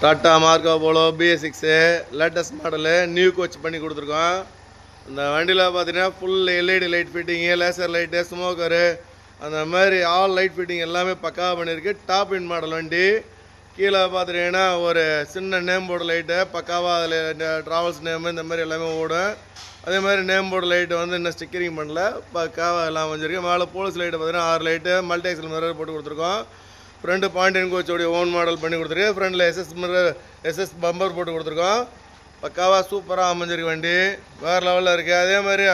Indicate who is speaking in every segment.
Speaker 1: Tata Marco polo BS6 latest model new coach பண்ணி கொடுத்துருக்கோம். இந்த வண்டியில் பார்த்தீங்கன்னா full LED light fitting, laser light, smoker, அந்த மாதிரி ஆல் லைட் ஃபிட்டிங் எல்லாமே பக்காவாக பண்ணியிருக்கு. டாப் இன் மாடல் வண்டி. கீழே பார்த்துட்டிங்கன்னா ஒரு சின்ன நேம் போர்டு லைட்டு பக்காவாக அதில் ட்ராவல்ஸ் நேமு இந்த மாதிரி எல்லாமே ஓடும். அதே மாதிரி நேம் போர்டு லைட்டு வந்து இன்னும் ஸ்டிக்கரிங் பண்ணல, பக்காவாக எல்லாம் வந்துருக்கு. மேலே போலீஸ் லைட்டு பார்த்தீங்கன்னா 6 லைட்டு மல்டி எக்ஸல் மிரர் போட்டு கொடுத்துருக்கோம். ஃப்ரண்ட்டு பாயிண்ட் அண்ட் கோச்சோடைய ஓன் மாடல் பண்ணி கொடுத்துருக்கு. ஃப்ரண்டில் SS பம்பர் போட்டு கொடுத்துருக்கோம். பக்காவாக சூப்பராக அமைஞ்சிருக்கு வண்டி, வேறு லெவலில் இருக்குது. அதே மாதிரி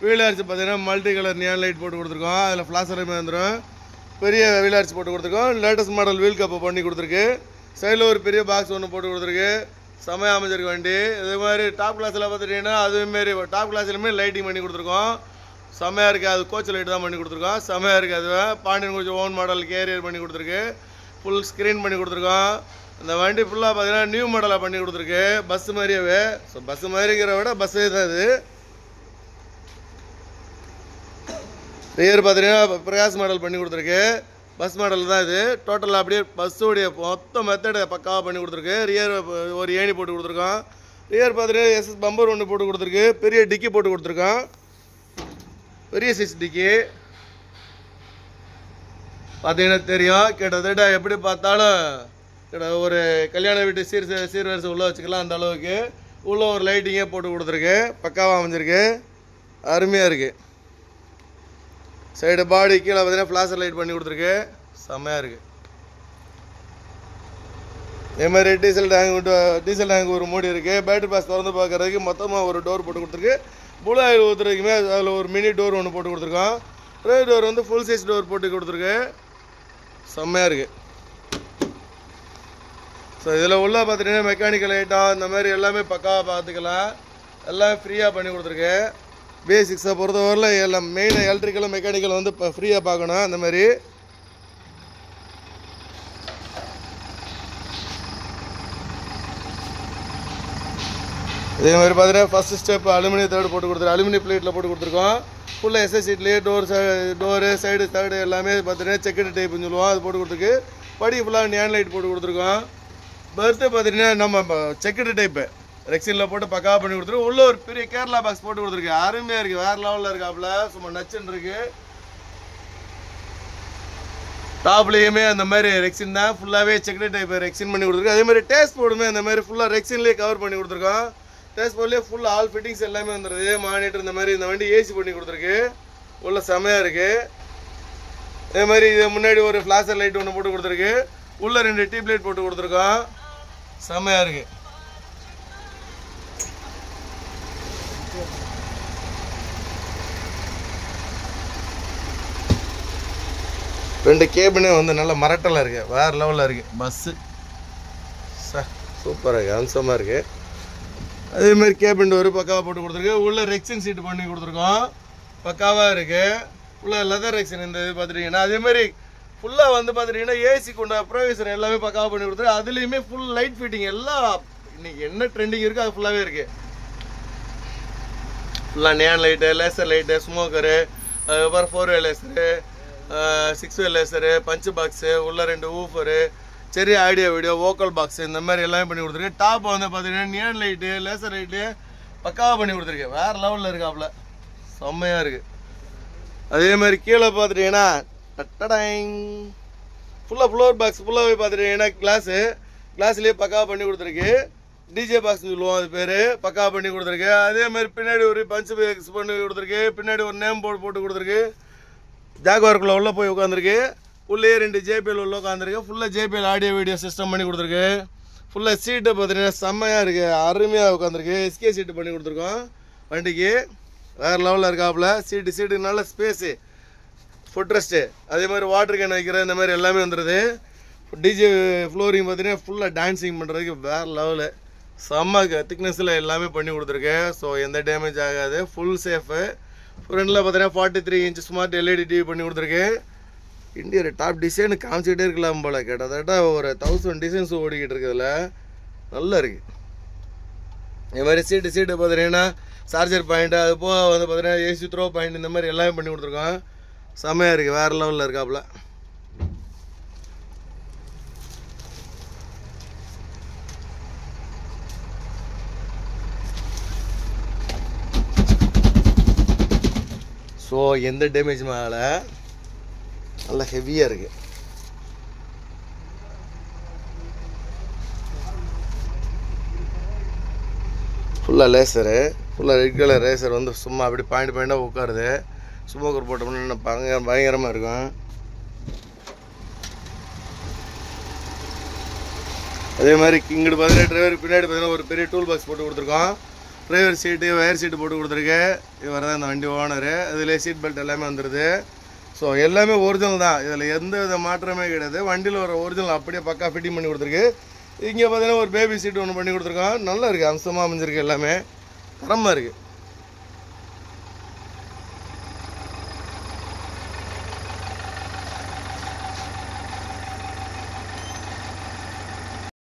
Speaker 1: வீலர்ஸ் பார்த்தீங்கன்னா மல்டி கலர் நியான் லைட் போட்டு கொடுத்துருக்கோம். அதில் ஃப்ளாஷருமே வந்துடும். பெரிய வீலர்ஸ் போட்டு கொடுத்துருக்கோம். லேட்டஸ்ட் மாடல் வீல் கப்பை பண்ணி கொடுத்துருக்கு. சைடில் ஒரு பெரிய பாக்ஸ் ஒன்று போட்டு கொடுத்துருக்கு. செமையாக அமைஞ்சிருக்கு வண்டி. இதே மாதிரி டாப் கிளாஸில் பார்த்துட்டிங்கன்னா அதுமாரி டாப் கிளாஸ்லையுமே லைட்டிங் பண்ணி கொடுத்துருக்கோம். செமையாக இருக்குது. அது கோச் லைட் தான் பண்ணி கொடுத்துருக்கோம். செமையாக இருக்குது. அதுவே Pandian coach own model carrier பண்ணி கொடுத்துருக்கு. ஃபுல் ஸ்க்ரீன் பண்ணி கொடுத்துருக்கோம். இந்த வண்டி ஃபுல்லாக பார்த்தீங்கன்னா நியூ மாடலாக பண்ணி கொடுத்துருக்கு. பஸ்ஸு மாதிரியாவே. ஸோ பஸ்ஸு மாதிரிங்கிற விட பஸ்ஸே தான் இது. ரியர் பார்த்தீங்கன்னா பிரகாஷ் மாடல் பண்ணி கொடுத்துருக்கு. பஸ் மாடல் தான் இது. டோட்டலாக அப்படியே பஸ்ஸோடைய மொத்த மெத்தடை பக்காவாக பண்ணி கொடுத்துருக்கு. ரியர் ஒரு ஏணி போட்டு கொடுத்துருக்கோம். ரியர் பார்த்தீங்கன்னா SS பம்பர் ஒன்று போட்டு கொடுத்துருக்கு. பெரிய டிக்கி போட்டு கொடுத்துருக்கோம். பெரிய சைஸ் டிக்கி பார்த்தீங்கன்னா தெரியும். கிட்டத்தட்ட எப்படி பார்த்தாலும் ஒரு கல்யாண வீட்டு சீர்வரிசை உள்ளே வச்சுக்கலாம். அந்த அளவுக்கு உள்ளே ஒரு லைட்டிங்கே போட்டு கொடுத்துருக்கு. பக்காவாக அமைஞ்சிருக்கு. அருமையாக இருக்குது. சைடு பாடி கீழே பார்த்தீங்கன்னா ஃப்ளாஷர் லைட் பண்ணி கொடுத்துருக்கு. செம்மையாக இருக்குது. இதே மாதிரி டீசல் டேங்க் ஒரு மூடி இருக்குது. பேட்டரி பாஸ் திறந்து பார்க்குறதுக்கு மொத்தமாக ஒரு டோர் போட்டு கொடுத்துருக்கு. புல் ஆயில் ஊற்றுறதுக்குமே அதில் ஒரு மினி டோர் ஒன்று போட்டு கொடுத்துருக்கோம். ட்ரே டோர் வந்து ஃபுல் சைஸ் டோர் போட்டு கொடுத்துருக்கு. செம்மையாக இருக்குது. ஸோ இதில் உள்ள பார்த்துட்டிங்கன்னா மெக்கானிக்கல் ஐட்டம் இந்த மாதிரி எல்லாமே பக்காவாக பார்த்துக்கலாம். எல்லாம் ஃப்ரீயாக பண்ணி கொடுத்துருக்கு. BS6 பொறுத்தவரையில் எல்லாம் மெயின் எலக்ட்ரிக்கலும் மெக்கானிக்கல் வந்து இப்போ ஃப்ரீயாக பார்க்கணும். அந்த மாதிரி இதே மாதிரி பார்த்தீங்கன்னா ஃபஸ்ட்டு ஸ்டெப் அலுமினியம் தேர்டு போட்டு கொடுத்துருக்கு. அலுமினியம் பிளேட்டில் போட்டு கொடுத்துருக்கோம். ஃபுல்லாக SS சீட்லேயே டோரு சைடு தேர்டு எல்லாமே பார்த்தீங்கன்னா செக்கெட் டைப்புன்னு சொல்லுவோம். அது போட்டு கொடுத்துருக்கு. படி ஃபுல்லாக நியான் லைட் போட்டு கொடுத்துருக்கோம். பர்த்து பார்த்தீங்கன்னா நம்ம செக்கெட் டைப்பு ரெக்ஸினில் போட்டு பக்காவாக பண்ணி கொடுத்துருக்கு. உள்ளே ஒரு பெரிய கேரளா பாக்ஸ் போட்டு கொடுத்துருக்கு. அருமையாக இருக்குது. வேறு லெவலில் இருக்காப்புல. சும்மா நச்சுன்னு இருக்குது. டாப்லேயுமே அந்த மாதிரி ரெக்ஸின் தான் ஃபுல்லாகவே செக்கெட் டைப் ரெக்ஸின் பண்ணி கொடுத்துருக்கு. அதே மாதிரி டேஸ்ட் போர்டுமே அந்த மாதிரி ஃபுல்லாக ரெக்ஸின்லேயே கவர் பண்ணி கொடுத்துருக்கோம். டேஸ்ட் போர்ட்லேயே ஃபுல் ஆல் ஃபிட்டிங்ஸ் எல்லாமே வந்துடுது. மானிட்டர் இந்த மாதிரி இந்த வண்டி AC பண்ணி கொடுத்துருக்கு. உள்ள செமையாக இருக்குது. அதே மாதிரி இது முன்னாடி ஒரு ஃப்ளாஷர் லைட் ஒன்று போட்டு கொடுத்துருக்கு. உள்ளே 2 டியூப் லைட் போட்டு கொடுத்துருக்கோம். செமையாக இருக்குது. ரெண்டு கேபினே வந்து நல்லா மரட்டலாக இருக்குது. வேறு லெவலில் இருக்குது. பஸ்ஸு சூப்பராக இருக்குது. அம்சமாக இருக்குது. அதேமாதிரி கேபின் டோரு பக்காவாக போட்டு கொடுத்துருக்கு. உள்ளே ரெக்ஸின் சீட்டு பண்ணி கொடுத்துருக்கோம். பக்காவாக இருக்குது. ஃபுல்லாக லெதர் ரெக்ஸின் இந்த இது பார்த்துட்டிங்கன்னா. அதேமாதிரி ஃபுல்லாக வந்து பார்த்துட்டிங்கன்னா AC கொண்ட ப்ரொவிசர் எல்லாமே பக்காவாக பண்ணி கொடுத்துருக்கு. அதுலேயுமே ஃபுல் லைட் ஃபிட்டிங் எல்லாம் இன்றைக்கி என்ன ட்ரெண்டிங் இருக்குது அது ஃபுல்லாகவே இருக்குது. ஃபுல்லாக neon light, laser light, smoker, அதுக்கப்புறம் 4-வே லேசரு, 6-வே லேசரு, பஞ்சு பாக்ஸு, உள்ள 2 ஊஃபரு, சரி ஆடியோ வீடியோ, வோக்கல் பாக்ஸு இந்த மாதிரி எல்லாமே பண்ணி கொடுத்துருக்கு. டாப் வந்து பார்த்தீங்கன்னா நியான் லைட்டு, லேசர் லைட்டு பக்காவாக பண்ணி கொடுத்துருக்கு. வேறு லெவலில் இருக்காப்புல. செம்மையாக இருக்குது. அதே மாதிரி கீழே பார்த்துட்டிங்கன்னா டட்டடாங் ஃபுல்லாக ஃப்ளோர் பாக்ஸ் ஃபுல்லாகவே பார்த்துட்டிங்கன்னா கிளாஸ்லேயே பக்காவாக பண்ணி கொடுத்துருக்கு. DJ பாக்ஸ்னு சொல்லுவோம் அது பேர். பக்காவாக பண்ணி கொடுத்துருக்கு. அதே மாதிரி பின்னாடி ஒரு பஞ்சு பாக்ஸ் பண்ணி கொடுத்துருக்கு. பின்னாடி ஒரு நேம் போர்டு போட்டு கொடுத்துருக்கு. ஜாகுவாருக்குள்ளே உள்ளே போய் உட்காந்துருக்கு. உள்ளே 2 JBL உள்ள உட்காந்துருக்கு. ஃபுல்லாக JBL ஆடியோ வீடியோ சிஸ்டம் பண்ணி கொடுத்துருக்கு. ஃபுல்லாக சீட்டை பார்த்தீங்கன்னா செம்மையாக இருக்குது. அருமையாக உட்காந்துருக்கு. SK சீட்டு பண்ணி கொடுத்துருக்கோம் வண்டிக்கு. வேறு லெவலில் இருக்காப்புல. சீட்டு நல்ல ஸ்பேஸு, ஃபுட் ரெஸ்ட்டு, அதே மாதிரி வாட்டர் கேன் வைக்கிற இந்த மாதிரி எல்லாமே வந்துடுது. DJ ஃப்ளோரிங் பார்த்தீங்கன்னா ஃபுல்லாக டான்ஸிங் பண்ணுறதுக்கு வேறு லெவலு. செம்ம திக்னஸில் எல்லாமே பண்ணி கொடுத்துருக்கு. ஸோ எந்த டேமேஜ் ஆகாது. Full safe. ஃப்ரண்டில் பார்த்தீங்கன்னா 43 இன்ச் ஸ்மார்ட் LED TV பண்ணி கொடுத்துருக்கு. இந்தியா டாப் டிசைனு காமிச்சிக்கிட்டே இருக்கலாம் போல். கிட்டத்தட்ட ஒரு 1000 டிசைன்ஸ் ஓடிக்கிட்டு இருக்குதுல. நல்லா இருக்குது. இது மாதிரி சீட்டு பார்த்தீங்கன்னா சார்ஜர் பாயிண்ட்டு, அது போக வந்து பார்த்தீங்கன்னா AC த்ரோ பாயிண்ட் இந்த மாதிரி எல்லாமே பண்ணி கொடுத்துருக்கோம். செம்மையாக இருக்குது. வேறு லெவலில் இருக்காப்புல. ஸோ எந்த டேமேஜுமே ஆகலை, நல்லா ஹெவியாக இருக்குது. ஃபுல்லாக லேசரு, ஃபுல்லாக ரெட் கலர் லேசர் வந்து சும்மா அப்படி பாயிண்டாக உட்காருது. ஸ்மோக்கர் போட்டோம்னா பயங்கரமாக இருக்கும். அதே மாதிரி இங்கிட்டு பார்த்தீங்கன்னா டிரைவர் பின்னாடி பார்த்தீங்கன்னா ஒரு பெரிய டூல் பாக்ஸ் போட்டு கொடுத்துருக்கோம். டிரைவர் சீட்டு, வயர் சீட்டு போட்டு கொடுத்துருக்கு. இவர் தான் இந்த வண்டி ஓனரு. அதில் சீட் பெல்ட் எல்லாமே வந்துடுது. ஸோ எல்லாமே ஒரிஜினல் தான், இதில் எந்த வித மாற்றமே கிடையாது. வண்டியில் ஒரு ஒரிஜினல் அப்படியே பக்கா ஃபிட்டிங் பண்ணி கொடுத்துருக்கு. இங்கே பார்த்தீங்கன்னா ஒரு பேபி சீட் ஒன்று பண்ணி கொடுத்துருக்கோம். நல்லா இருக்குது, அம்சமாக அமைஞ்சிருக்கு, எல்லாமே தரமாக இருக்குது.